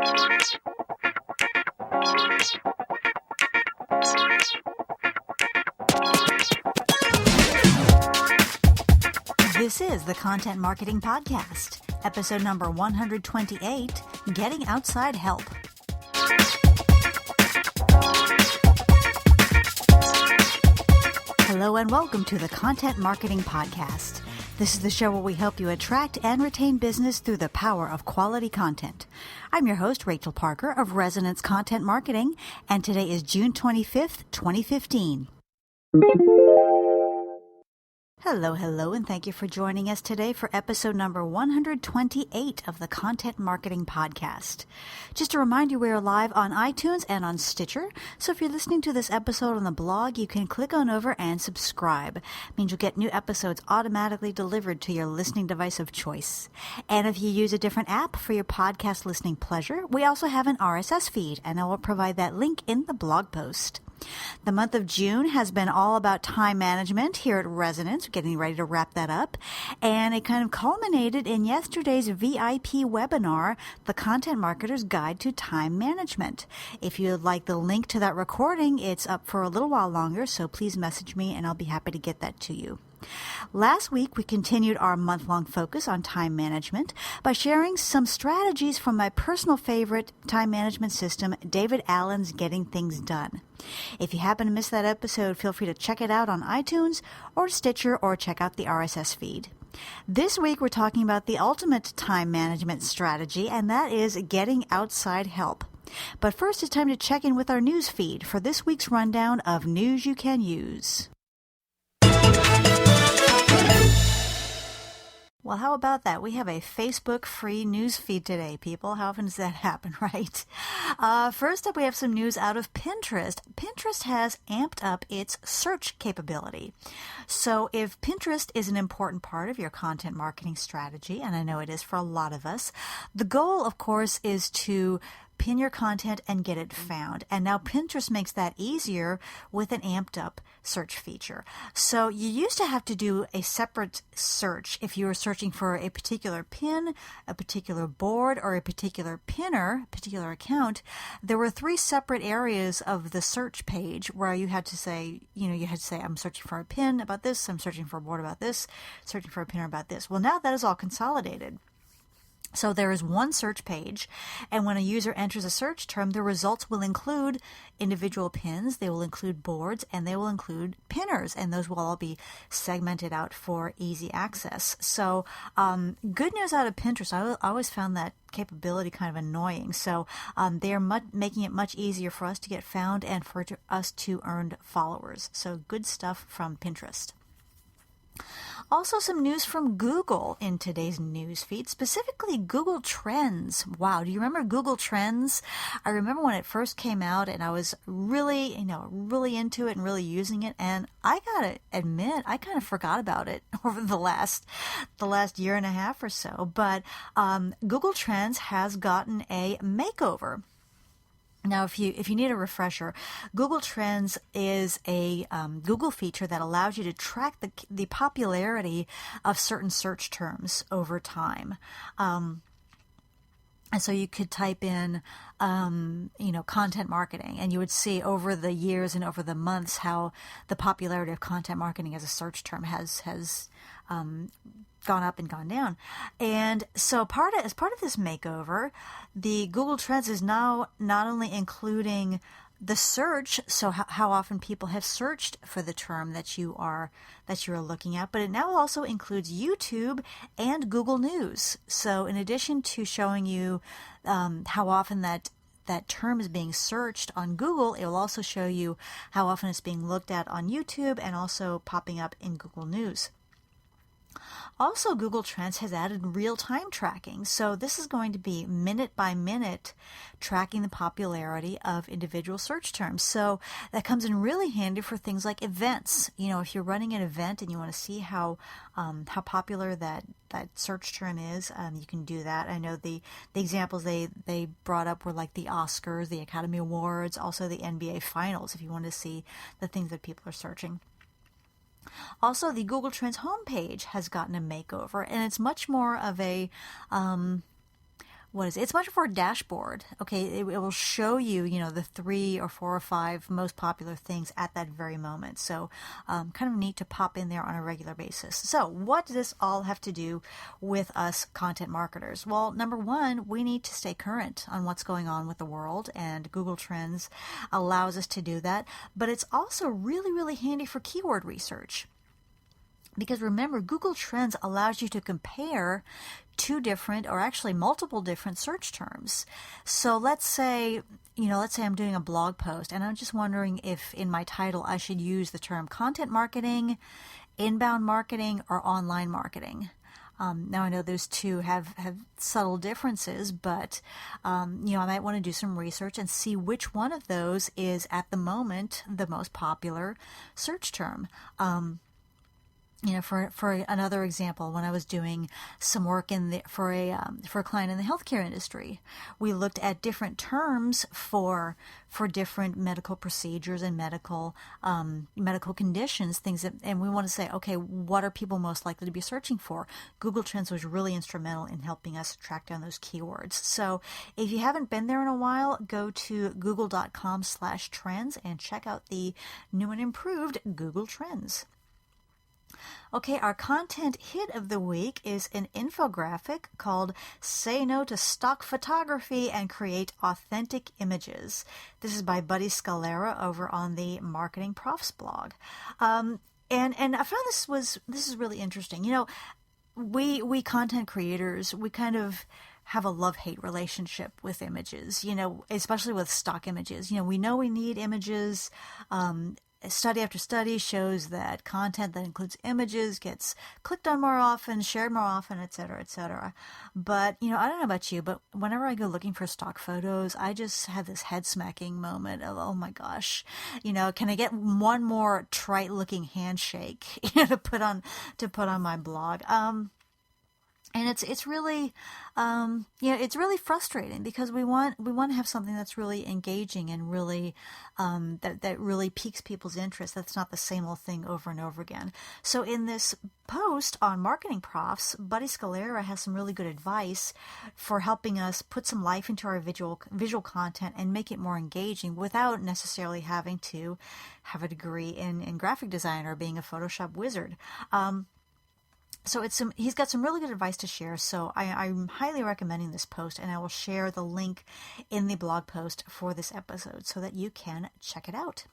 This is the Content Marketing Podcast, episode number 128, Getting Outside Help. Hello and welcome to the Content Marketing Podcast. This is the show where we help you attract and retain business through the power of quality content. I'm your host, Rachel Parker of Resonance Content Marketing, and today is June 25th, 2015. Hello, and thank you for joining us today for episode number 128 of the Content Marketing Podcast. Just a reminder, we are live on iTunes and on Stitcher, so if you're listening to this episode on the blog, you can click on over and subscribe. It means you'll get new episodes automatically delivered to your listening device of choice. And if you use a different app for your podcast listening pleasure, we also have an RSS feed, and I will provide that link in the blog post. The month of June has been all about time management here at Resonance. We're getting ready to wrap that up. And it kind of culminated in yesterday's VIP webinar, The Content Marketer's Guide to Time Management. If you'd like the link to that recording, it's up for a little while longer, so please message me and I'll be happy to get that to you. Last week, we continued our month-long focus on time management by sharing some strategies from my personal favorite time management system, David Allen's Getting Things Done. If you happen to miss that episode, feel free to check it out on iTunes or Stitcher or check out the RSS feed. This week, we're talking about the ultimate time management strategy, and that is getting outside help. But first, it's time to check in with our news feed for this week's rundown of news you can use. Well, how about that? We have a Facebook-free news feed today, people. How often does that happen, right? First up, we have some news out of Pinterest. Pinterest has amped up its search capability. So if Pinterest is an important part of your content marketing strategy, and I know it is for a lot of us, the goal, of course, is to pin your content and get it found. And now Pinterest makes that easier with an amped up search feature. So you used to have to do a separate search if you were searching for a particular pin, a particular board, or a particular pinner, a particular account. There were three separate areas of the search page where you had to say, I'm searching for a pin about this, I'm searching for a board about this, searching for a pinner about this. Well, now that is all consolidated. So there is one search page, and when a user enters a search term, the results will include individual pins, they will include boards, and they will include pinners, and those will all be segmented out for easy access. So good news out of Pinterest. I always found that capability kind of annoying. So they are making it much easier for us to get found and for us to earn followers. So good stuff from Pinterest. Also, some news from Google in today's news feed, specifically Google Trends. Wow, do you remember Google Trends? I remember when it first came out, and I was really into it and really using it. And I gotta admit, I kind of forgot about it over the last year and a half or so. But Google Trends has gotten a makeover. Now, if you need a refresher, Google Trends is a Google feature that allows you to track the popularity of certain search terms over time. And so you could type in, content marketing, and you would see over the years and over the months how the popularity of content marketing as a search term has gone up and gone down. And so as part of this makeover, the Google Trends is now not only including the search, so how often people have searched for the term that you're looking at, but it now also includes YouTube and Google News. So in addition to showing you how often that term is being searched on Google, it will also show you how often it's being looked at on YouTube and also popping up in Google News. Also, Google Trends has added real-time tracking. So this is going to be minute by minute tracking the popularity of individual search terms. So that comes in really handy for things like events. If you're running an event and you want to see how popular that search term is, you can do that. I know the examples they brought up were like the Oscars, the Academy Awards, also the NBA Finals, if you want to see the things that people are searching. Also, the Google Trends homepage has gotten a makeover, and it's much more of a what is it? It's much more a dashboard. Okay, it will show you, the 3 or 4 or 5 most popular things at that very moment. So kind of neat to pop in there on a regular basis. So what does this all have to do with us content marketers? Well, number one, we need to stay current on what's going on with the world, and Google Trends allows us to do that. But it's also really, really handy for keyword research. Because remember, Google Trends allows you to compare 2 different, or actually multiple different search terms. So let's say I'm doing a blog post and I'm just wondering if in my title I should use the term content marketing, inbound marketing, or online marketing. Now I know those 2 have subtle differences, but I might want to do some research and see which one of those is at the moment the most popular search term. For another example, when I was doing some work for a client in the healthcare industry, we looked at different terms for different medical procedures and medical conditions, and we want to say, okay, what are people most likely to be searching for? Google Trends was really instrumental in helping us track down those keywords. So if you haven't been there in a while, go to google.com/trends and check out the new and improved Google Trends. Okay, our content hit of the week is an infographic called Say No to Stock Photography and Create Authentic Images. This is by Buddy Scalera over on the Marketing Profs blog. And I found this is really interesting. We content creators, we kind of have a love-hate relationship with images, especially with stock images. We know we need images. Study after study shows that content that includes images gets clicked on more often, shared more often, et cetera, et cetera. But, I don't know about you, but whenever I go looking for stock photos, I just have this head smacking moment of, oh my gosh, can I get one more trite looking handshake, to put on my blog? And it's really, it's really frustrating because we want to have something that's really engaging and really, that really piques people's interest. That's not the same old thing over and over again. So in this post on Marketing Profs, Buddy Scalera has some really good advice for helping us put some life into our visual content and make it more engaging without necessarily having to have a degree in graphic design or being a Photoshop wizard. So he's got some really good advice to share, so I'm highly recommending this post, and I will share the link in the blog post for this episode so that you can check it out.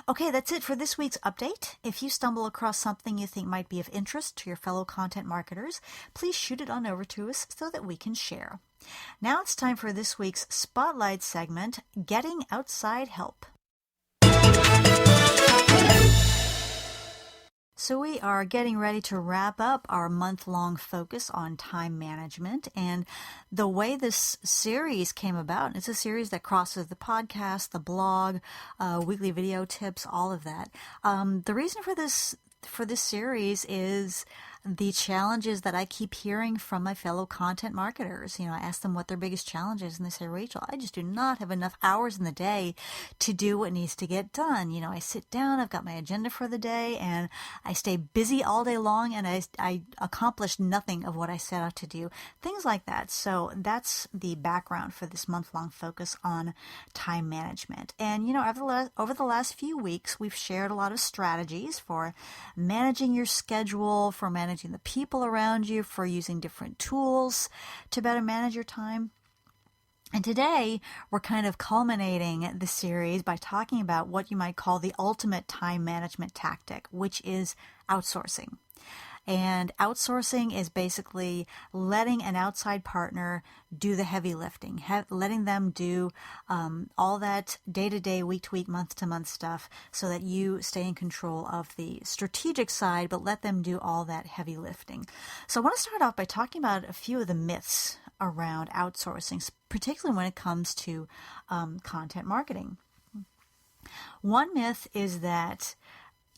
Okay, that's it for this week's update. If you stumble across something you think might be of interest to your fellow content marketers, please shoot it on over to us so that we can share. Now it's time for this week's Spotlight segment, Getting Outside Help. So we are getting ready to wrap up our month-long focus on time management, and the way this series came about, it's a series that crosses the podcast, the blog, weekly video tips, all of that. The reason for this series is the challenges that I keep hearing from my fellow content marketers. I ask them what their biggest challenge is, and they say, Rachel, I just do not have enough hours in the day to do what needs to get done. I sit down, I've got my agenda for the day, and I stay busy all day long, and I accomplish nothing of what I set out to do. Things like that. So that's the background for this month-long focus on time management. And, over the last few weeks, we've shared a lot of strategies for managing your schedule, for managing the people around you, for using different tools to better manage your time. And today, we're kind of culminating the series by talking about what you might call the ultimate time management tactic, which is outsourcing. And outsourcing is basically letting an outside partner do the heavy lifting, letting them do all that day-to-day, week-to-week, month-to-month stuff so that you stay in control of the strategic side, but let them do all that heavy lifting. So I want to start off by talking about a few of the myths around outsourcing, particularly when it comes to content marketing. One myth is that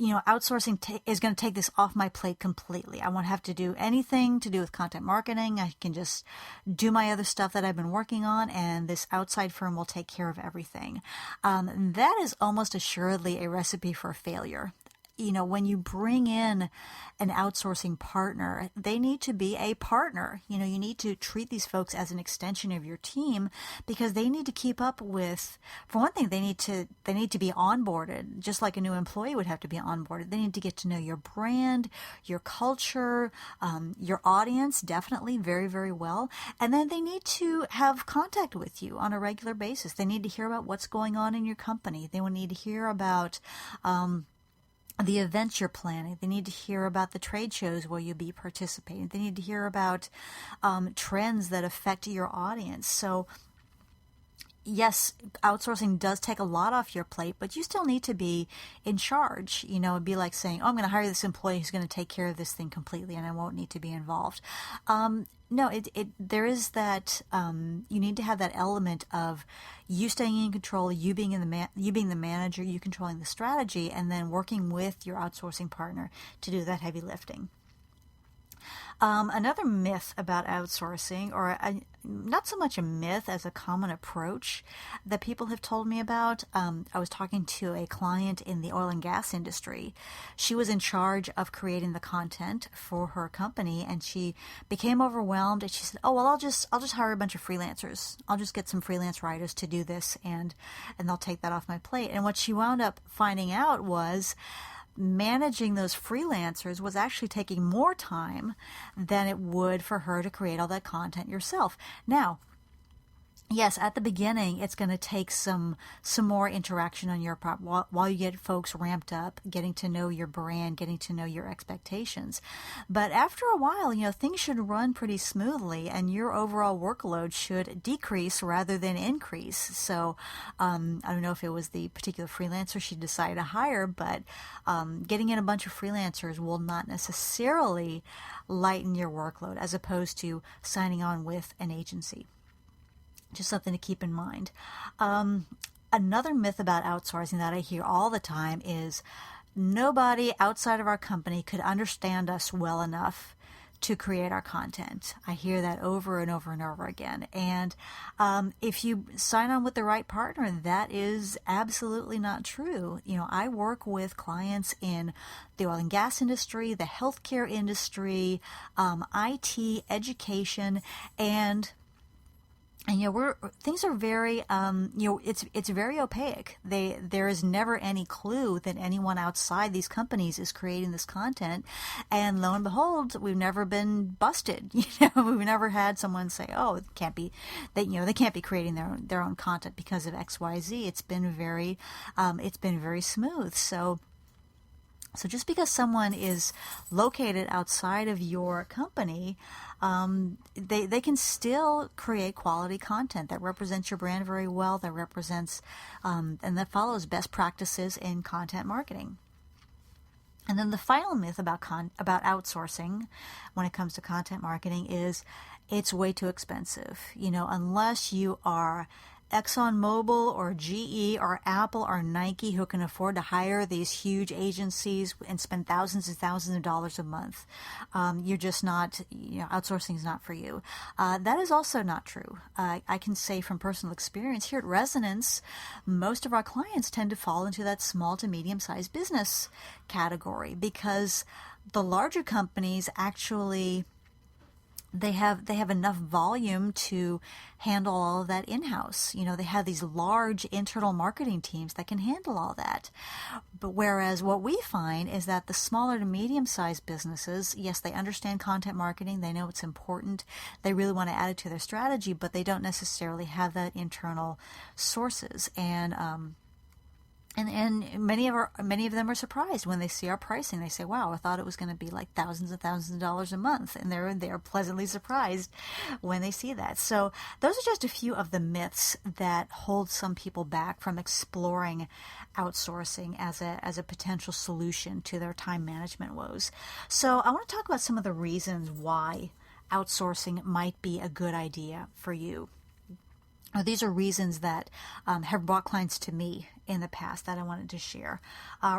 outsourcing is going to take this off my plate completely. I won't have to do anything to do with content marketing. I can just do my other stuff that I've been working on, and this outside firm will take care of everything. That is almost assuredly a recipe for failure. when you bring in an outsourcing partner, they need to be a partner. You need to treat these folks as an extension of your team, because they need to keep up with, for one thing, they need to be onboarded, just like a new employee would have to be onboarded. They need to get to know your brand, your culture, your audience, definitely very, very well. And then they need to have contact with you on a regular basis. They need to hear about what's going on in your company. They will need to hear about the events you're planning. They need to hear about the trade shows where you'll be participating. They need to hear about trends that affect your audience. So yes, outsourcing does take a lot off your plate, but you still need to be in charge. It'd be like saying, oh, I'm going to hire this employee who's going to take care of this thing completely and I won't need to be involved. No, there is that, you need to have that element of you staying in control, you being the manager, you controlling the strategy, and then working with your outsourcing partner to do that heavy lifting. Another myth about outsourcing, or not so much a myth as a common approach that people have told me about. I was talking to a client in the oil and gas industry. She was in charge of creating the content for her company, and she became overwhelmed. And she said, "Oh well, I'll just hire a bunch of freelancers. I'll just get some freelance writers to do this, and they'll take that off my plate." And what she wound up finding out was, managing those freelancers was actually taking more time than it would for her to create all that content yourself. Now, yes, at the beginning, it's going to take some more interaction on your part while you get folks ramped up, getting to know your brand, getting to know your expectations. But after a while, things should run pretty smoothly, and your overall workload should decrease rather than increase. So I don't know if it was the particular freelancer she decided to hire, but getting in a bunch of freelancers will not necessarily lighten your workload as opposed to signing on with an agency. Just something to keep in mind. Another myth about outsourcing that I hear all the time is nobody outside of our company could understand us well enough to create our content. I hear that over and over and over again. And if you sign on with the right partner, that is absolutely not true. I work with clients in the oil and gas industry, the healthcare industry, IT, education, and things are very, it's very opaque. There is never any clue that anyone outside these companies is creating this content, and lo and behold, we've never been busted. We've never had someone say, "Oh, it can't be," they can't be creating their own content because of X, Y, Z. It's been very smooth. So just because someone is located outside of your company, they can still create quality content that represents your brand very well, that represents and that follows best practices in content marketing. And then the final myth about outsourcing when it comes to content marketing is it's way too expensive. Unless you are ExxonMobil or GE or Apple or Nike, who can afford to hire these huge agencies and spend thousands and thousands of dollars a month, you're just not, outsourcing is not for you. That is also not true. I can say from personal experience here at Resonance, most of our clients tend to fall into that small to medium-sized business category, because the larger companies actually, they have enough volume to handle all of that in-house. They have these large internal marketing teams that can handle all that. But whereas what we find is that the smaller to medium-sized businesses, yes, they understand content marketing, they know it's important, they really want to add it to their strategy, but they don't necessarily have that internal sources. And many of them are surprised when they see our pricing. They say, "Wow, I thought it was going to be like thousands and thousands of dollars a month," and they're pleasantly surprised when they see that. So those are just a few of the myths that hold some people back from exploring outsourcing as a potential solution to their time management woes. So I want to talk about some of the reasons why outsourcing might be a good idea for you. These are reasons that have brought clients to me in the past that I wanted to share.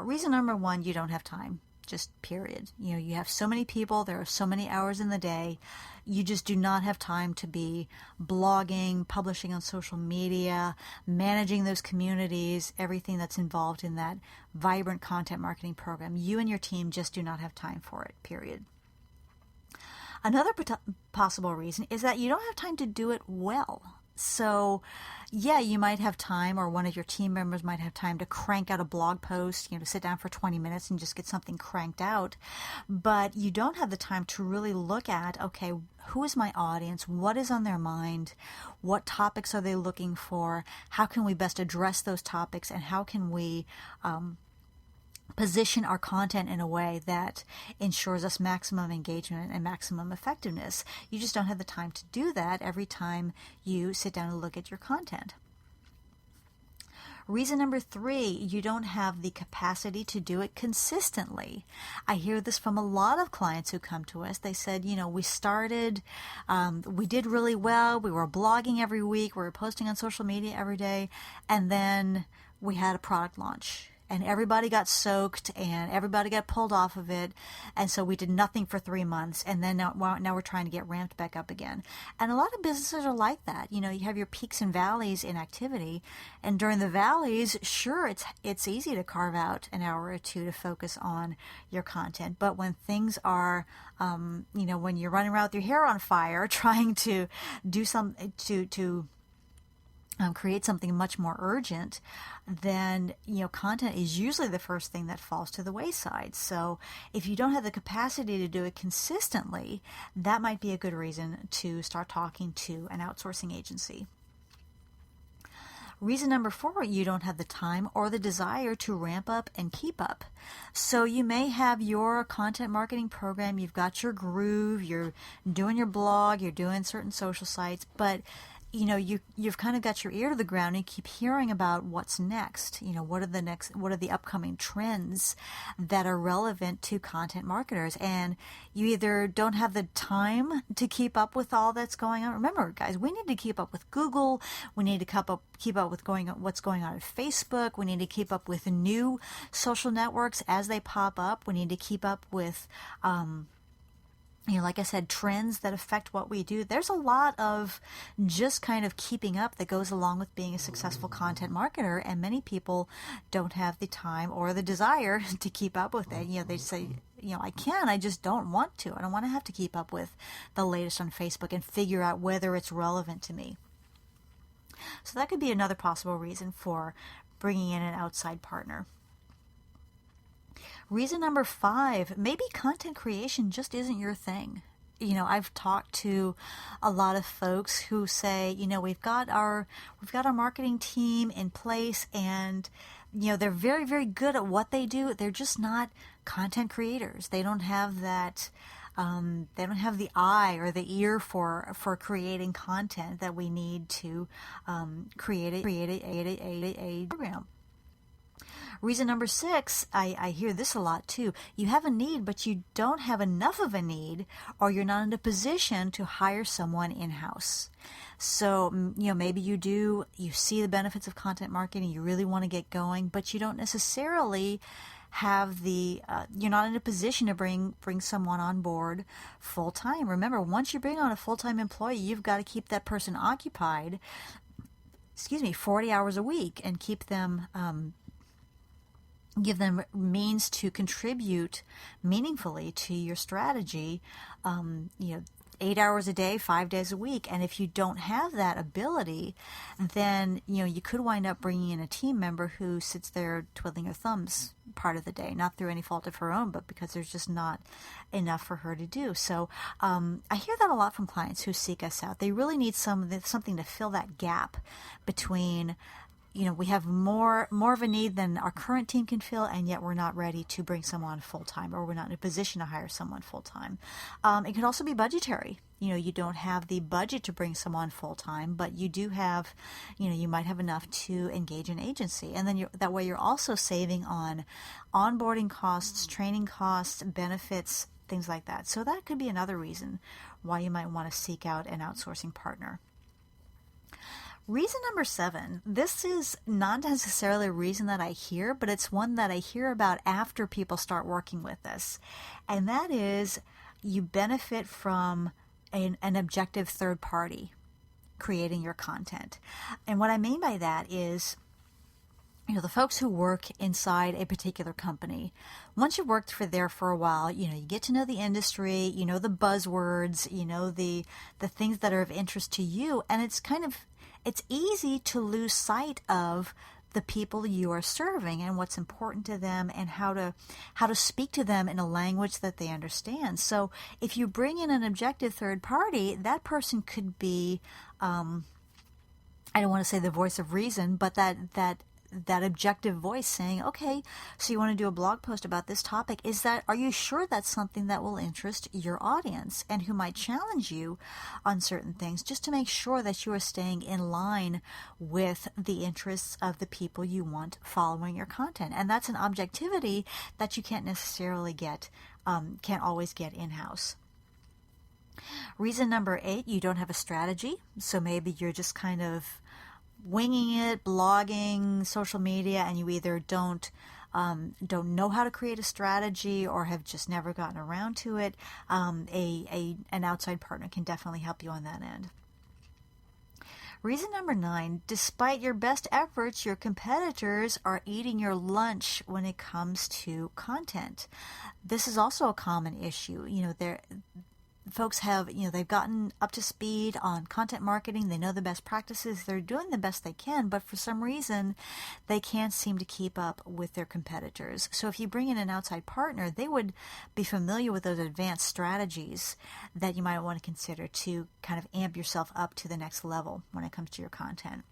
Reason number one, you don't have time. just period. You have so many people, there are so many hours in the day. You just do not have time to be blogging, publishing on social media, managing those communities, everything that's involved in that vibrant content marketing program. You and your team just do not have time for it, period. Another possible reason is that you don't have time to do it well. So, yeah, you might have time, or one of your team members might have time to crank out a blog post, to sit down for 20 minutes and just get something cranked out. But you don't have the time to really look at, okay, who is my audience? What is on their mind? What topics are they looking for? How can we best address those topics? And how can we position our content in a way that ensures us maximum engagement and maximum effectiveness? You just don't have the time to do that every time you sit down and look at your content. Reason number 3, you don't have the capacity to do it consistently. I hear this from a lot of clients who come to us. They said, we started, we did really well. We were blogging every week. We were posting on social media every day. And then we had a product launch. And everybody got soaked and everybody got pulled off of it. And so we did nothing for 3 months. And then now we're trying to get ramped back up again. And a lot of businesses are like that. You have your peaks and valleys in activity. And during the valleys, sure, it's easy to carve out an hour or two to focus on your content. But when things are, when you're running around with your hair on fire, trying to do something to create something much more urgent, then content is usually the first thing that falls to the wayside. So if you don't have the capacity to do it consistently, that might be a good reason to start talking to an outsourcing agency. Reason number 4, you don't have the time or the desire to ramp up and keep up. So you may have your content marketing program, you've got your groove, you're doing your blog, you're doing certain social sites, but you've kind of got your ear to the ground and you keep hearing about what's next. What are the upcoming trends that are relevant to content marketers? And you either don't have the time to keep up with all that's going on. Remember, guys, we need to keep up with Google. We need to keep up with what's going on at Facebook. We need to keep up with new social networks as they pop up. We need to keep up with, like I said, trends that affect what we do. There's a lot of just kind of keeping up that goes along with being a successful content marketer, and many people don't have the time or the desire to keep up with it. They say, I can, I just don't want to. I don't want to have to keep up with the latest on Facebook and figure out whether it's relevant to me. So that could be another possible reason for bringing in an outside partner. Reason number 5, maybe content creation just isn't your thing. I've talked to a lot of folks who say, we've got our marketing team in place, and they're very, very good at what they do. They're just not content creators. They don't have that. They don't have the eye or the ear for creating content that we need to create a program. Reason number 6, I hear this a lot too. You have a need, but you don't have enough of a need, or you're not in a position to hire someone in-house. So, maybe you see the benefits of content marketing, you really want to get going, but you don't necessarily have you're not in a position to bring someone on board full time. Remember, once you bring on a full-time employee, you've got to keep that person occupied, 40 hours a week, and keep them, give them means to contribute meaningfully to your strategy, 8 hours a day, 5 days a week. And if you don't have that ability, then, you could wind up bringing in a team member who sits there twiddling her thumbs part of the day, not through any fault of her own, but because there's just not enough for her to do. So I hear that a lot from clients who seek us out. They really need something to fill that gap between we have more of a need than our current team can fill, and yet we're not ready to bring someone full-time, or we're not in a position to hire someone full-time. It could also be budgetary. You don't have the budget to bring someone full-time, but you do have, you might have enough to engage an agency. And then that way you're also saving on onboarding costs, training costs, benefits, things like that. So that could be another reason why you might want to seek out an outsourcing partner. Reason number 7, this is not necessarily a reason that I hear, but it's one that I hear about after people start working with this. And that is you benefit from an objective third party creating your content. And what I mean by that is, the folks who work inside a particular company, once you've worked there for a while, you get to know the industry, you know the buzzwords, you know the things that are of interest to you, and it's easy to lose sight of the people you are serving and what's important to them and how to speak to them in a language that they understand. So if you bring in an objective third party, that person could be, I don't want to say the voice of reason, but that objective voice saying, okay, so you want to do a blog post about this topic. Are you sure that's something that will interest your audience, and who might challenge you on certain things, just to make sure that you are staying in line with the interests of the people you want following your content. And that's an objectivity that you can't necessarily can't always get in-house. Reason number 8, you don't have a strategy. So maybe you're just kind of winging it, blogging, social media, and you either don't know how to create a strategy or have just never gotten around to it. An outside partner can definitely help you on that end. Reason number 9, despite your best efforts, your competitors are eating your lunch when it comes to content. This is also a common issue. Folks have, they've gotten up to speed on content marketing. They know the best practices. They're doing the best they can, but for some reason, they can't seem to keep up with their competitors. So if you bring in an outside partner, they would be familiar with those advanced strategies that you might want to consider to kind of amp yourself up to the next level when it comes to your content.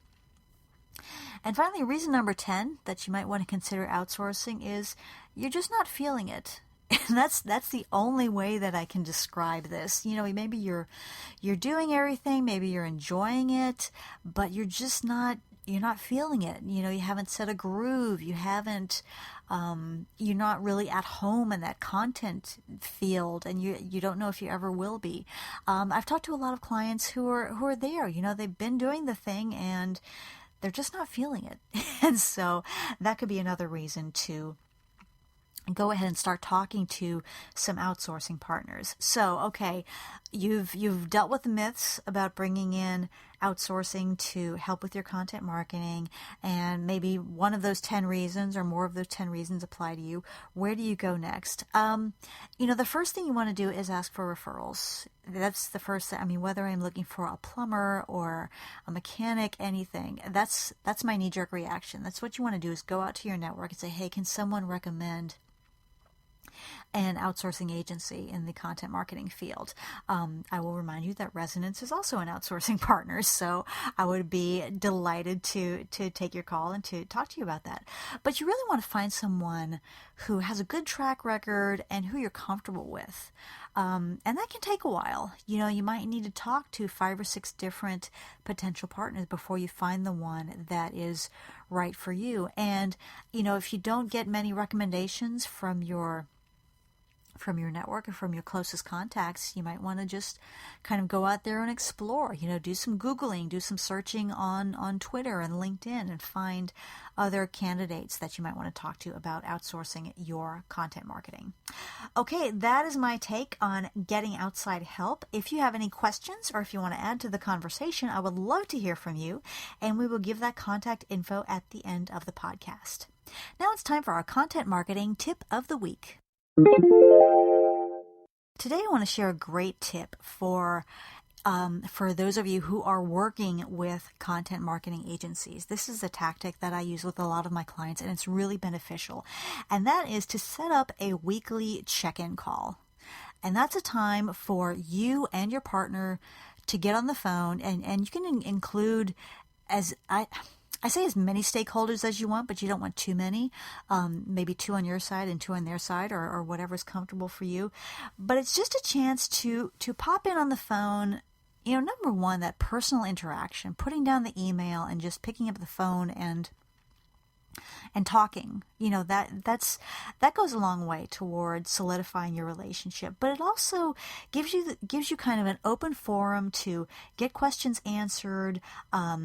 And finally, reason number 10 that you might want to consider outsourcing is you're just not feeling it. And that's the only way that I can describe this. Maybe you're doing everything, maybe you're enjoying it, but you're not feeling it. You haven't set a groove. You haven't, you're not really at home in that content field, and you don't know if you ever will be. I've talked to a lot of clients who are there. They've been doing the thing and they're just not feeling it. And so that could be another reason to go ahead and start talking to some outsourcing partners. So, okay, you've dealt with the myths about bringing in outsourcing to help with your content marketing, and maybe one of those 10 reasons or more of those 10 reasons apply to you. Where do you go next? The first thing you want to do is ask for referrals. That's the first thing. Whether I'm looking for a plumber or a mechanic, anything, that's my knee-jerk reaction. That's what you want to do, is go out to your network and say, hey, can someone recommend an outsourcing agency in the content marketing field? I will remind you that Resonance is also an outsourcing partner, so I would be delighted to take your call and to talk to you about that. But you really want to find someone who has a good track record and who you're comfortable with. And that can take a while. You might need to talk to 5 or 6 different potential partners before you find the one that is right for you. And, if you don't get many recommendations from your network or from your closest contacts, you might want to just kind of go out there and explore, do some Googling, do some searching on Twitter and LinkedIn, and find other candidates that you might want to talk to about outsourcing your content marketing. Okay, that is my take on getting outside help. If you have any questions or if you want to add to the conversation, I would love to hear from you, and we will give that contact info at the end of the podcast. Now it's time for our content marketing tip of the week. Today I want to share a great tip for those of you who are working with content marketing agencies. This is a tactic that I use with a lot of my clients, and it's really beneficial. And that is to set up a weekly check-in call. And that's a time for you and your partner to get on the phone, and you can include, I say as many stakeholders as you want, but you don't want too many. Maybe 2 on your side and 2 on their side, or whatever's comfortable for you. But it's just a chance to pop in on the phone. Number one, that personal interaction, putting down the email and just picking up the phone and and talking. That goes a long way towards solidifying your relationship. But it also gives you kind of an open forum to get questions answered,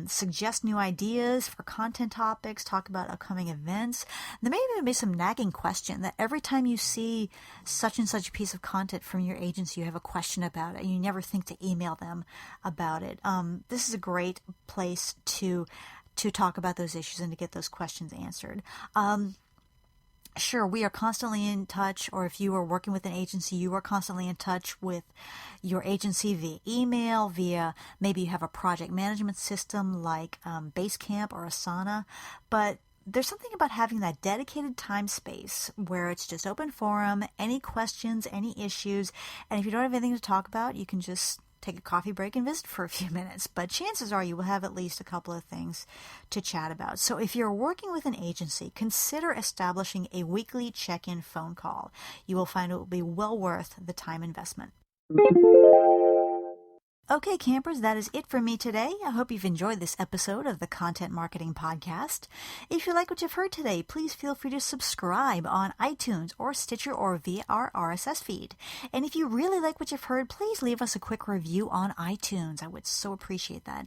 suggest new ideas for content topics, talk about upcoming events. There may even be some nagging question that every time you see such and such a piece of content from your agency, you have a question about it, and you never think to email them about it. This is a great place to talk about those issues and to get those questions answered. Sure, we are constantly in touch, or if you are working with an agency, you are constantly in touch with your agency via email, via maybe you have a project management system like Basecamp or Asana, but there's something about having that dedicated time space where it's just open forum, any questions, any issues, and if you don't have anything to talk about, you can just take a coffee break and visit for a few minutes. But chances are you will have at least a couple of things to chat about. So if you're working with an agency, consider establishing a weekly check-in phone call. You will find it will be well worth the time investment. Okay, campers, that is it for me today. I hope you've enjoyed this episode of the Content Marketing Podcast. If you like what you've heard today, please feel free to subscribe on iTunes or Stitcher or via our RSS feed. And if you really like what you've heard, please leave us a quick review on iTunes. I would so appreciate that.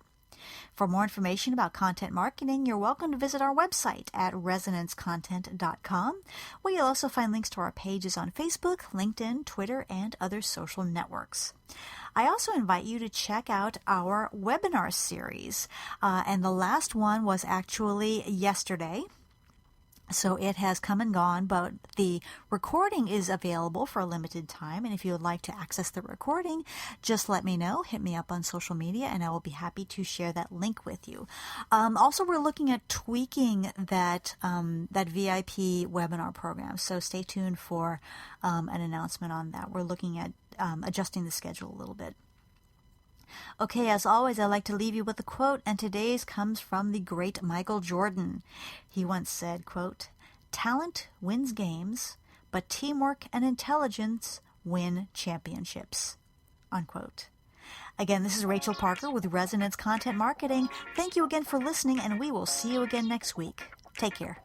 For more information about content marketing, you're welcome to visit our website at resonancecontent.com, where you'll also find links to our pages on Facebook, LinkedIn, Twitter, and other social networks. I also invite you to check out our webinar series, and the last one was actually yesterday. So it has come and gone, but the recording is available for a limited time. And if you would like to access the recording, just let me know. Hit me up on social media, and I will be happy to share that link with you. Also, we're looking at tweaking that VIP webinar program. So stay tuned for an announcement on that. We're looking at adjusting the schedule a little bit. Okay, as always, I like to leave you with a quote, and today's comes from the great Michael Jordan. He once said, quote, "Talent wins games, but teamwork and intelligence win championships," unquote. Again, this is Rachel Parker with Resonance Content Marketing. Thank you again for listening, and we will see you again next week. Take care.